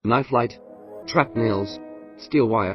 Knife light, trap nails, steel wire.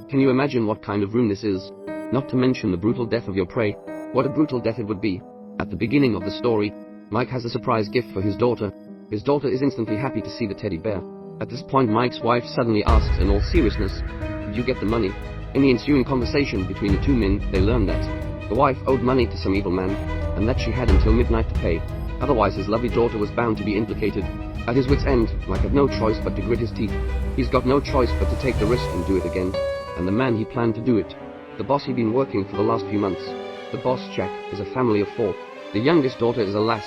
Can you imagine what kind of room this is? Not to mention the brutal death of your prey. What a brutal death it would be. At the beginning of the story, Mike has a surprise gift for his daughter. His daughter is instantly happy to see the teddy bear. At this point, Mike's wife suddenly asks in all seriousness, "Did you get the money?" In the ensuing conversation between the two men, they learn that the wife owed money to some evil man, and that she had until midnight to pay. Otherwise his lovely daughter was bound to be implicated. At his wit's end, Mike had no choice but to grit his teeth. He's got no choice but to take the risk and do it again. And the man he planned to do it. The boss he'd been working for the last few months. The boss, Jack, is a family of 4. The youngest daughter is a lass.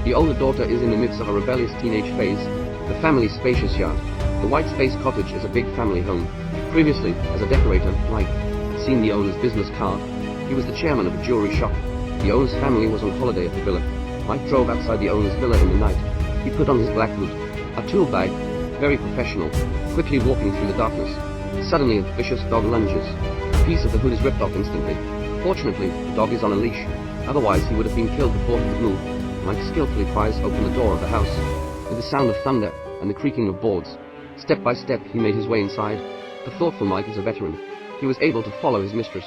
The older daughter is in the midst of a rebellious teenage phase. The family's spacious yard. The White Space Cottage is a big family home. Previously, as a decorator, Mike had seen the owner's business card. He was the chairman of a jewelry shop. The owner's family was on holiday at the villa. Mike drove outside the owner's villa in the night. He put on his black hood, a tool bag, very professional, quickly walking through the darkness. Suddenly a vicious dog lunges. A piece of the hood is ripped off instantly. Fortunately, the dog is on a leash. Otherwise he would have been killed before he could move. Mike skillfully pries open the door of the house. With the sound of thunder and the creaking of boards, step by step he made his way inside. The thoughtful Mike is a veteran. He was able to follow his mistress.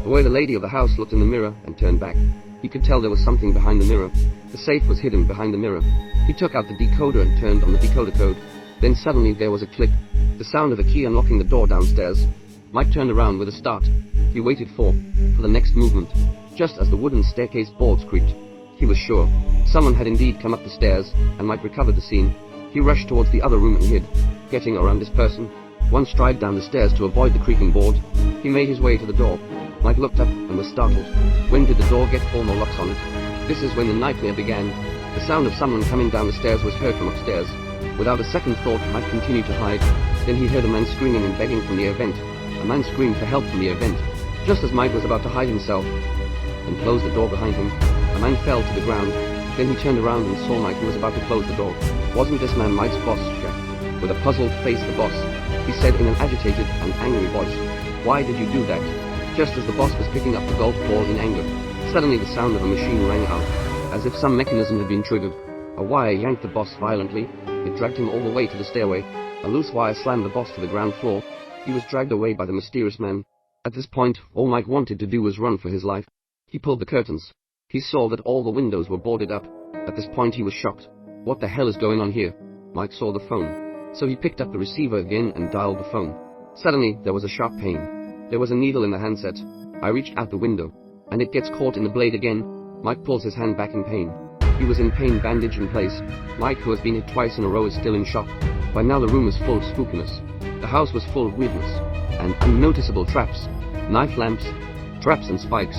The way the lady of the house looked in the mirror and turned back, he could tell there was something behind the mirror. The safe was hidden behind the mirror. He took out the decoder and turned on the decoder code. Then suddenly there was a click. The sound of a key unlocking the door downstairs. Mike turned around with a start. He waited for the next movement. Just as the wooden staircase boards creaked, he was sure someone had indeed come up the stairs, and Mike recovered the scene. He rushed towards the other room and hid, getting around this person. One stride down the stairs to avoid the creaking board. He made his way to the door. Mike looked up and was startled. When did the door get 4 more locks on it? This is when the nightmare began. The sound of someone coming down the stairs was heard from upstairs. Without a second thought, Mike continued to hide. Then he heard a man screaming and begging from the air vent. A man screamed for help from the air vent. Just as Mike was about to hide himself and close the door behind him, a man fell to the ground. Then he turned around and saw Mike, who was about to close the door. Wasn't this man Mike's boss, Jack? With a puzzled face, the boss, he said in an agitated and angry voice, "Why did you do that?" Just as the boss was picking up the golf ball in anger, suddenly the sound of a machine rang out, as if some mechanism had been triggered. A wire yanked the boss violently. It dragged him all the way to the stairway. A loose wire slammed the boss to the ground floor. He was dragged away by the mysterious man. At this point, all Mike wanted to do was run for his life. He pulled the curtains. He saw that all the windows were boarded up. At this point he was shocked. What the hell is going on here? Mike saw the phone. So he picked up the receiver again and dialed the phone. Suddenly, there was a sharp pain. There was a needle in the handset. I reached out the window, and it gets caught in the blade again. Mike pulls his hand back in pain. He was in pain, bandage in place. Mike, who has been hit twice in a row, is still in shock. By now the room is full of spookiness. The house was full of weirdness and unnoticeable traps, knife lamps, traps and spikes,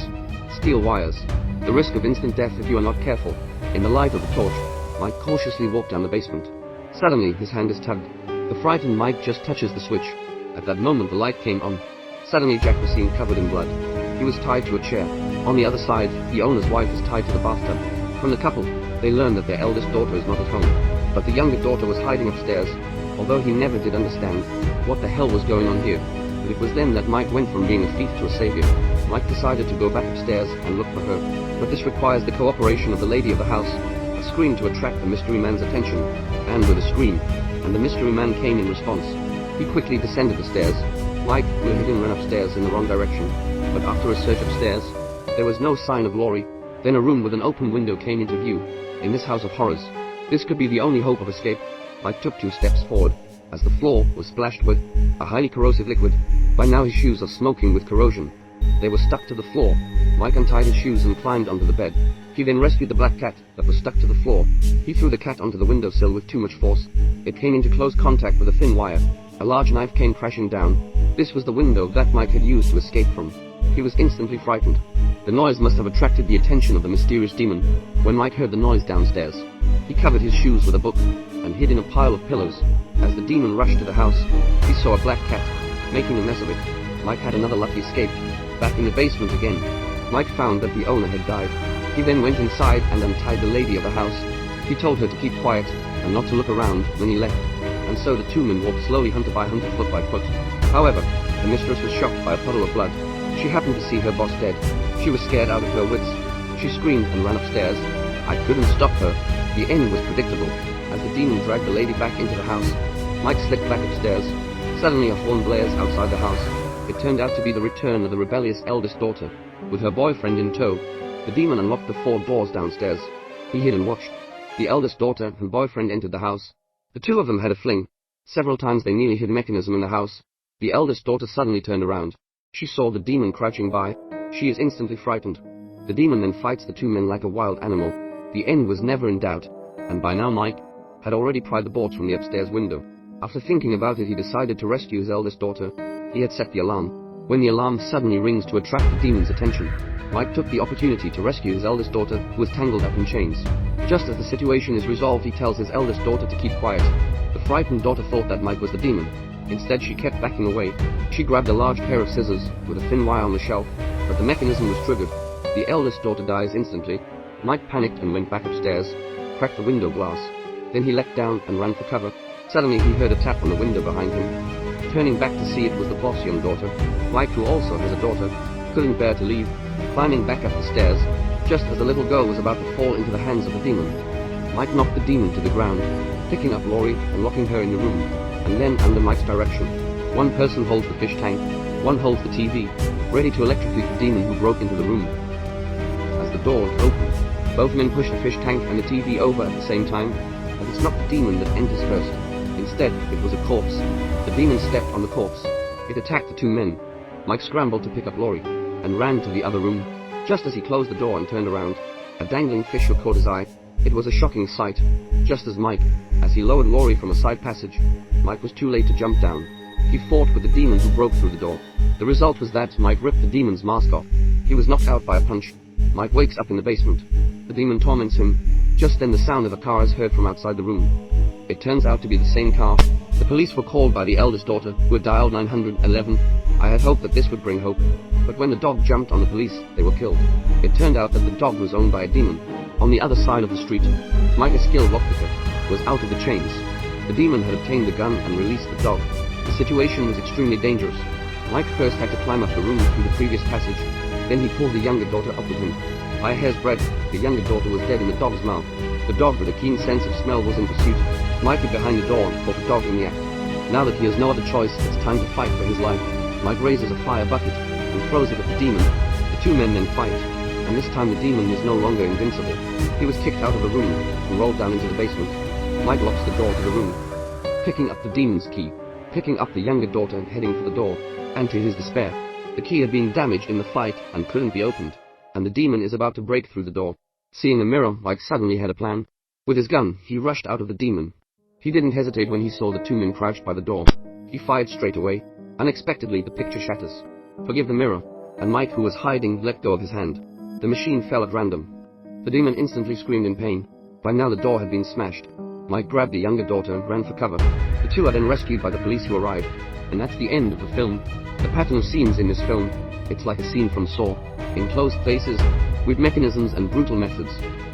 steel wires. The risk of instant death if you are not careful. In the light of the torch, Mike cautiously walked down the basement. Suddenly, his hand is tugged. The frightened Mike just touches the switch. At that moment, the light came on. Suddenly, Jack was seen covered in blood. He was tied to a chair. On the other side, the owner's wife is tied to the bathtub. From the couple, they learn that their eldest daughter is not at home, but the younger daughter was hiding upstairs. Although he never did understand what the hell was going on here. But it was then that Mike went from being a thief to a savior. Mike decided to go back upstairs and look for her. But this requires the cooperation of the lady of the house. A scream to attract the mystery man's attention. And with a scream, and the mystery man came in response. He quickly descended the stairs. Mike, who had hidden, ran upstairs in the wrong direction. But after a search upstairs, there was no sign of Laurie. Then a room with an open window came into view. In this house of horrors, this could be the only hope of escape. Mike took 2 steps forward, as the floor was splashed with a highly corrosive liquid. By now his shoes are smoking with corrosion. They were stuck to the floor. Mike untied his shoes and climbed onto the bed. He then rescued the black cat that was stuck to the floor. He threw the cat onto the windowsill with too much force. It came into close contact with a thin wire. A large knife came crashing down. This was the window that Mike had used to escape from. He was instantly frightened. The noise must have attracted the attention of the mysterious demon. When Mike heard the noise downstairs, he covered his shoes with a book and hid in a pile of pillows. As the demon rushed to the house, he saw a black cat, making a mess of it. Mike had another lucky escape. Back in the basement again, Mike found that the owner had died. He then went inside and untied the lady of the house. He told her to keep quiet and not to look around when he left. And so the 2 men walked slowly, hunter by hunter, foot by foot. However, the mistress was shocked by a puddle of blood. She happened to see her boss dead. She was scared out of her wits. She screamed and ran upstairs. I couldn't stop her. The end was predictable. As the demon dragged the lady back into the house, Mike slipped back upstairs. Suddenly a horn blares outside the house. It turned out to be the return of the rebellious eldest daughter, with her boyfriend in tow. The demon unlocked the 4 doors downstairs. He hid and watched. The eldest daughter and boyfriend entered the house. The two of them had a fling. Several times they nearly hid a mechanism in the house. The eldest daughter suddenly turned around. She saw the demon crouching by. She is instantly frightened. The demon then fights the 2 men like a wild animal. The end was never in doubt, and by now Mike had already pried the boards from the upstairs window. After thinking about it, he decided to rescue his eldest daughter. He had set the alarm. When the alarm suddenly rings to attract the demon's attention, Mike took the opportunity to rescue his eldest daughter, who was tangled up in chains. Just as the situation is resolved, he tells his eldest daughter to keep quiet. The frightened daughter thought that Mike was the demon. Instead, she kept backing away. She grabbed a large pair of scissors with a thin wire on the shelf, but the mechanism was triggered. The eldest daughter dies instantly. Mike panicked and went back upstairs, cracked the window glass. Then he leapt down and ran for cover. Suddenly he heard a tap on the window behind him. Turning back to see, it was the boss' young daughter. Mike, who also has a daughter, couldn't bear to leave, climbing back up the stairs. Just as the little girl was about to fall into the hands of the demon, Mike knocked the demon to the ground, picking up Laurie and locking her in the room. And then, under Mike's direction, one person holds the fish tank, one holds the TV, ready to electrocute the demon who broke into the room. As the door opened, both men push the fish tank and the TV over at the same time, but it's not the demon that enters first. Instead, it was a corpse. The demon stepped on the corpse. It attacked the 2 men. Mike scrambled to pick up Laurie and ran to the other room. Just as he closed the door and turned around, a dangling fish hook caught his eye. It was a shocking sight. Just as he lowered Laurie from a side passage, Mike was too late to jump down. He fought with the demon who broke through the door. The result was that Mike ripped the demon's mask off. He was knocked out by a punch. Mike wakes up in the basement. The demon torments him. Just then the sound of a car is heard from outside the room. It turns out to be the same car. The police were called by the eldest daughter, who had dialed 911. I had hoped that this would bring hope, but when the dog jumped on the police, they were killed. It turned out that the dog was owned by a demon. On the other side of the street, Mike, a skilled lockpicker, was out of the chains. The demon had obtained the gun and released the dog. The situation was extremely dangerous. Mike first had to climb up the room through the previous passage. Then he pulled the younger daughter up with him. By a hair's breadth, the younger daughter was dead in the dog's mouth. The dog, with a keen sense of smell, was in pursuit. Mike hid behind the door and caught the dog in the act. Now that he has no other choice, it's time to fight for his life. Mike raises a fire bucket and throws it at the demon. The 2 men then fight, and this time the demon was no longer invincible. He was kicked out of the room and rolled down into the basement. Mike locks the door to the room, picking up the demon's key, picking up the younger daughter and heading for the door. And to his despair, the key had been damaged in the fight and couldn't be opened, and the demon is about to break through the door. Seeing a mirror, Mike suddenly had a plan. With his gun, he rushed out of the demon. He didn't hesitate when he saw the 2 men crouched by the door. He fired straight away. Unexpectedly, the picture shatters. Forgive the mirror, and Mike, who was hiding, let go of his hand. The machine fell at random. The demon instantly screamed in pain. By now the door had been smashed. Mike grabbed the younger daughter and ran for cover. The 2 are then rescued by the police, who arrived. And that's the end of the film. The pattern of scenes in this film, it's like a scene from Saw. In closed places, with mechanisms and brutal methods.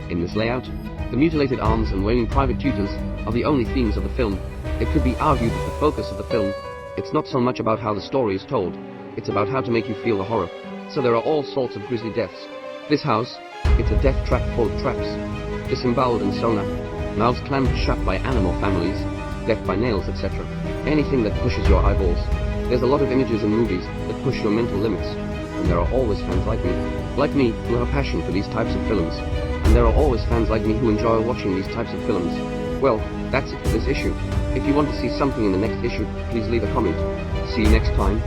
In this layout, the mutilated arms and wailing private tutors are the only themes of the film. It could be argued that the focus of the film, it's not so much about how the story is told, it's about how to make you feel the horror. So there are all sorts of grisly deaths. This house, it's a death trap full of traps. Disemboweled and sewn up, mouths clamped shut by animal families, death by nails, etc. Anything that pushes your eyeballs. There's a lot of images and movies that push your mental limits. And there are always fans like me, who have a passion for these types of films. And there are always fans like me who enjoy watching these types of films. Well, that's it for this issue. If you want to see something in the next issue, please leave a comment. See you next time.